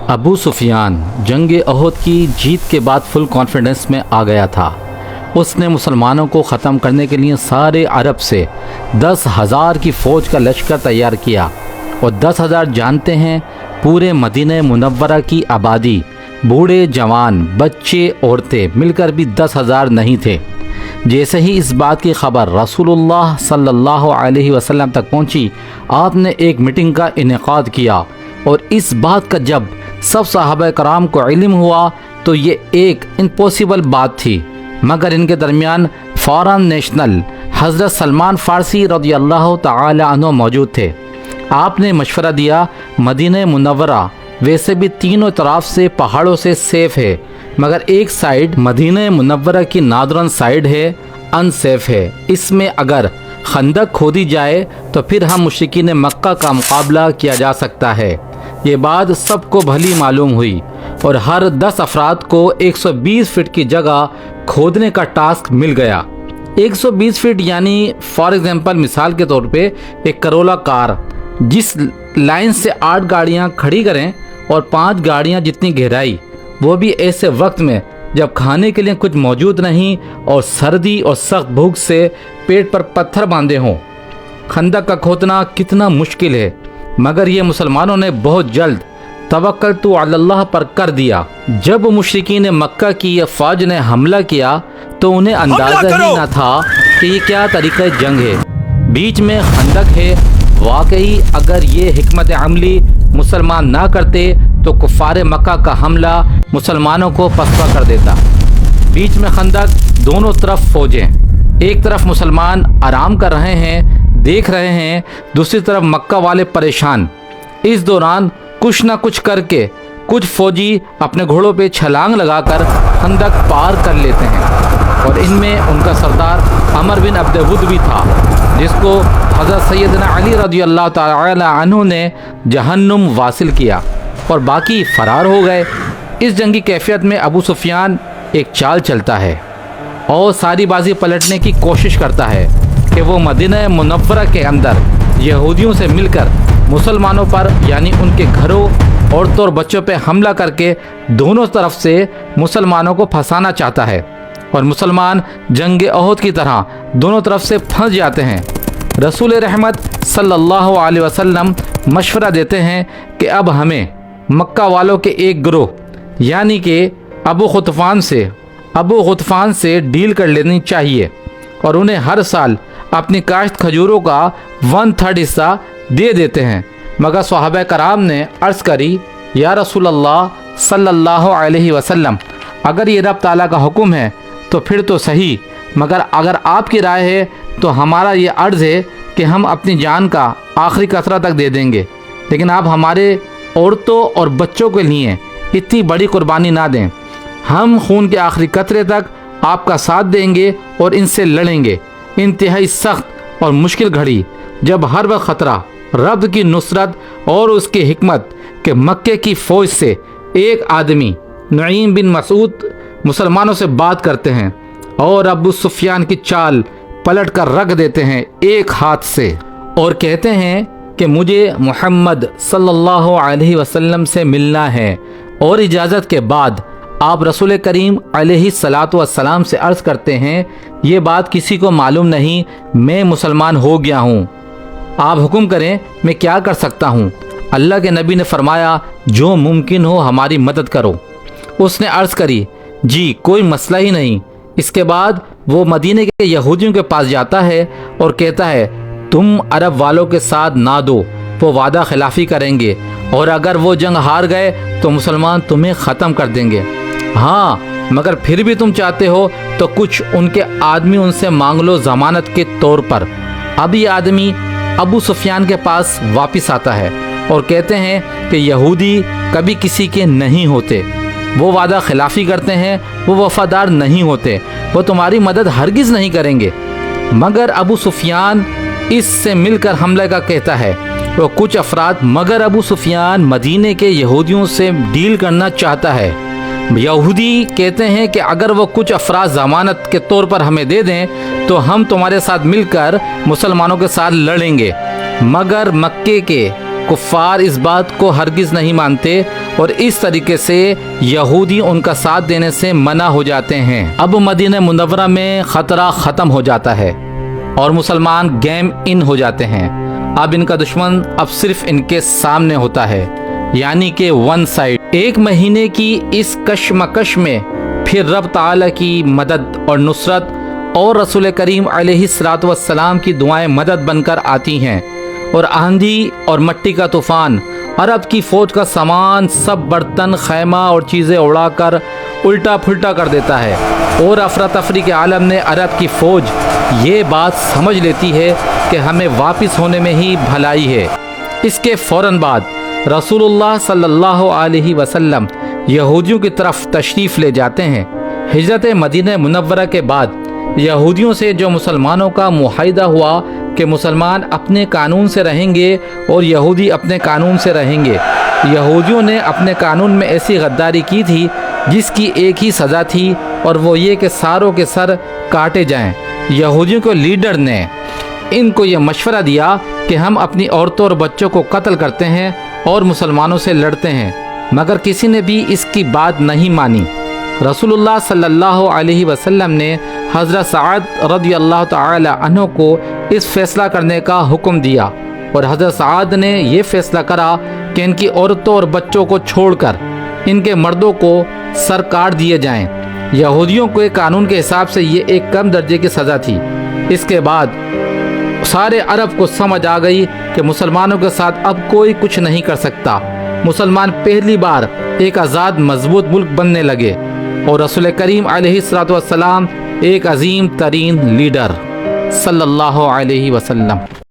ابو सुफियान जंग अहद की जीत के बाद फुल कॉन्फिडेंस में आ गया था। उसने मुसलमानों को ख़त्म करने के लिए सारे अरब से 10,000 की फ़ौज का लश्कर तैयार किया और 10,000 जानते हैं पूरे मदीना मुनव्वरा की आबादी, बूढ़े जवान बच्चे औरतें मिलकर भी 10,000 नहीं थे। जैसे ही इस बात की खबर रसूलुल्लाह सल्लल्लाहु अलैहि वसल्लम तक पहुंची, आपने एक मीटिंग का इनेकाद किया और इस बात का जब सब सहाबा कराम को इल्म हुआ तो ये एक इम्पॉसिबल बात थी, मगर इनके दरमियान फॉरेन नेशनल हज़रत सलमान फ़ारसी रज़ियल्लाहु तआला अन्हु मौजूद थे। आपने मशवरा दिया, मदीना मुनव्वरा वैसे भी तीनों तरफ से पहाड़ों से सेफ है, मगर एक साइड मदीना मुनव्वरा की नादरन साइड है, अनसेफ है। इसमें अगर खंदक खोदी जाए तो फिर हम मुशरिकीन मक्का का मुकाबला किया जा सकता है। ये बात सबको भली मालूम हुई और हर 10 अफराद को 120 फीट की जगह खोदने का टास्क मिल गया। 120 फीट यानी फॉर एग्जांपल मिसाल के तौर पे एक करोला कार जिस लाइन से 8 गाड़ियां खड़ी करें और 5 गाड़ियां जितनी गहराई, वो भी ऐसे वक्त में जब खाने के लिए कुछ मौजूद नहीं और सर्दी और सख्त भूख से पेट पर पत्थर बांधे हों। खंदक का खोदना कितना मुश्किल है, मगर ये मुसलमानों ने बहुत जल्द तवक्कलतु अल्लाह पर कर दिया। जब मुशरिकीन मक्का की ये फौज ने हमला किया तो उन्हें अंदाज़ा ही न था कि ये क्या तरीक़ा जंग है। बीच में खंदक है। वाकई अगर ये हिकमत अमली मुसलमान ना करते तो कुफ़ार मक्का का हमला मुसलमानों को पसपा कर देता। बीच में खंदक, दोनों तरफ फौजें, एक तरफ मुसलमान आराम कर रहे हैं, देख रहे हैं, दूसरी तरफ मक्का वाले परेशान। इस दौरान कुछ ना कुछ करके कुछ फौजी अपने घोड़ों पे छलांग लगाकर खंदक पार कर लेते हैं और इनमें उनका सरदार अमर बिन अब्दवुद भी था, जिसको हज़रत सैयदना अली रज़ियल्लाहु तआला अन्हु ने जहन्नुम वासिल किया और बाकी फरार हो गए। इस जंगी कैफियत में अबू सुफियान एक चाल चलता है और सारी बाजी पलटने की कोशिश करता है कि वो मदीना मुनव्वरा के अंदर यहूदियों से मिलकर मुसलमानों पर यानी उनके घरों, औरतों और बच्चों पर हमला करके दोनों तरफ से मुसलमानों को फंसाना चाहता है और मुसलमान जंग अहद की तरह दोनों तरफ से फंस जाते हैं। रसूल रहमत सल्लल्लाहु अलैहि वसल्लम मशवरा देते हैं कि अब हमें मक्का वालों के एक गिरोह यानी कि अबू गुतफान से डील कर लेनी चाहिए और उन्हें हर साल अपनी काश्त खजूरों का 1/3 हिस्सा दे देते हैं। मगर सहाबा कराम ने अर्ज़ करी, या रसूल अल्लाह सल्लल्लाहु अलैहि वसल्लम, अगर ये रब ताला का हुक्म है तो फिर तो सही, मगर अगर आपकी राय है तो हमारा ये अर्ज़ है कि हम अपनी जान का आखिरी कतरा तक दे देंगे, लेकिन आप हमारे औरतों और बच्चों के लिए इतनी बड़ी कुर्बानी ना दें। हम खून के आखिरी कतरे तक आपका साथ देंगे और इनसे लड़ेंगे। इंतहाई सख्त और मुश्किल घड़ी जब हर वक्त ख़तरा, रब की नुसरत और उसकी हिकमत के मक्के की फ़ौज से एक आदमी नईम बिन मसूद मुसलमानों से बात करते हैं और अबू सुफियान की चाल पलट कर रख देते हैं एक हाथ से और कहते हैं कि मुझे मोहम्मद सल्लल्लाहु अलैहि वसल्लम से मिलना है। और इजाज़त के बाद आप रसूल करीम अलैहि सलातु वस्सलाम से अर्ज़ करते हैं, ये बात किसी को मालूम नहीं, मैं मुसलमान हो गया हूँ, आप हुक्म करें मैं क्या कर सकता हूँ। अल्लाह के नबी ने फरमाया, जो मुमकिन हो हमारी मदद करो। उसने अर्ज़ करी, जी कोई मसला ही नहीं। इसके बाद वो मदीने के यहूदियों के पास जाता है और कहता है, तुम अरब वालों के साथ ना दो, वो वादा खिलाफ़ी करेंगे और अगर वो जंग हार गए तो मुसलमान तुम्हें ख़त्म कर देंगे। हाँ, मगर फिर भी तुम चाहते हो तो कुछ उनके आदमी उनसे मांग लो ज़मानत के तौर पर। अब ये आदमी अबू सुफियान के पास वापस आता है और कहते हैं कि यहूदी कभी किसी के नहीं होते, वो वादा खिलाफ़ी करते हैं, वो वफ़ादार नहीं होते, वो तुम्हारी मदद हरगिज़ नहीं करेंगे। मगर अबू सुफियान इससे मिलकर हमले का कहता है वो कुछ अफराद, मगर अबू सुफियान मदीने के यहूदियों से डील करना चाहता है। यहूदी कहते हैं कि अगर वो कुछ अफराद ज़मानत के तौर पर हमें दे दें तो हम तुम्हारे साथ मिलकर मुसलमानों के साथ लड़ेंगे। मगर मक्के के कुफ़ार इस बात को हरगिज़ नहीं मानते اور اس طریقے سے یہودی ان کا ساتھ دینے سے منع ہو جاتے ہیں۔ اب مدینہ منورہ میں خطرہ ختم ہو جاتا ہے اور مسلمان گیم ان ہو جاتے ہیں۔ اب ان کا دشمن اب صرف ان کے سامنے ہوتا ہے، یعنی کہ ون سائڈ۔ ایک مہینے کی اس کشمکش میں پھر رب تعالیٰ کی مدد اور نصرت اور رسول کریم علیہ الصلوۃ والسلام کی دعائیں مدد بن کر آتی ہیں، اور آندھی اور مٹی کا طوفان عرب کی فوج کا سامان، سب برتن، خیمہ اور چیزیں اڑا کر الٹا پھلٹا کر دیتا ہے، اور افراتفری کے عالم نے عرب کی فوج یہ بات سمجھ لیتی ہے کہ ہمیں واپس ہونے میں ہی بھلائی ہے۔ اس کے فوراً بعد رسول اللہ صلی اللہ علیہ وسلم یہودیوں کی طرف تشریف لے جاتے ہیں۔ ہجرت مدینہ منورہ کے بعد یہودیوں سے جو مسلمانوں کا معاہدہ ہوا کہ مسلمان اپنے قانون سے رہیں گے اور یہودی اپنے قانون سے رہیں گے، یہودیوں نے اپنے قانون میں ایسی غداری کی تھی جس کی ایک ہی سزا تھی، اور وہ یہ کہ ساروں کے سر کاٹے جائیں۔ یہودیوں کے لیڈر نے ان کو یہ مشورہ دیا کہ ہم اپنی عورتوں اور بچوں کو قتل کرتے ہیں اور مسلمانوں سے لڑتے ہیں، مگر کسی نے بھی اس کی بات نہیں مانی۔ رسول اللہ صلی اللہ علیہ وسلم نے حضرت سعد رضی اللہ تعالی عنہ کو اس فیصلہ کرنے کا حکم دیا، اور حضرت سعد نے یہ فیصلہ کرا کہ ان کی عورتوں اور بچوں کو چھوڑ کر ان کے مردوں کو سر کاٹ دیے جائیں۔ یہودیوں کے قانون کے حساب سے یہ ایک کم درجے کی سزا تھی۔ اس کے بعد سارے عرب کو سمجھ آ گئی کہ مسلمانوں کے ساتھ اب کوئی کچھ نہیں کر سکتا۔ مسلمان پہلی بار ایک آزاد مضبوط ملک بننے لگے، اور رسول کریم علیہ الصلوۃ والسلام ایک عظیم ترین لیڈر صلی اللہ علیہ وسلم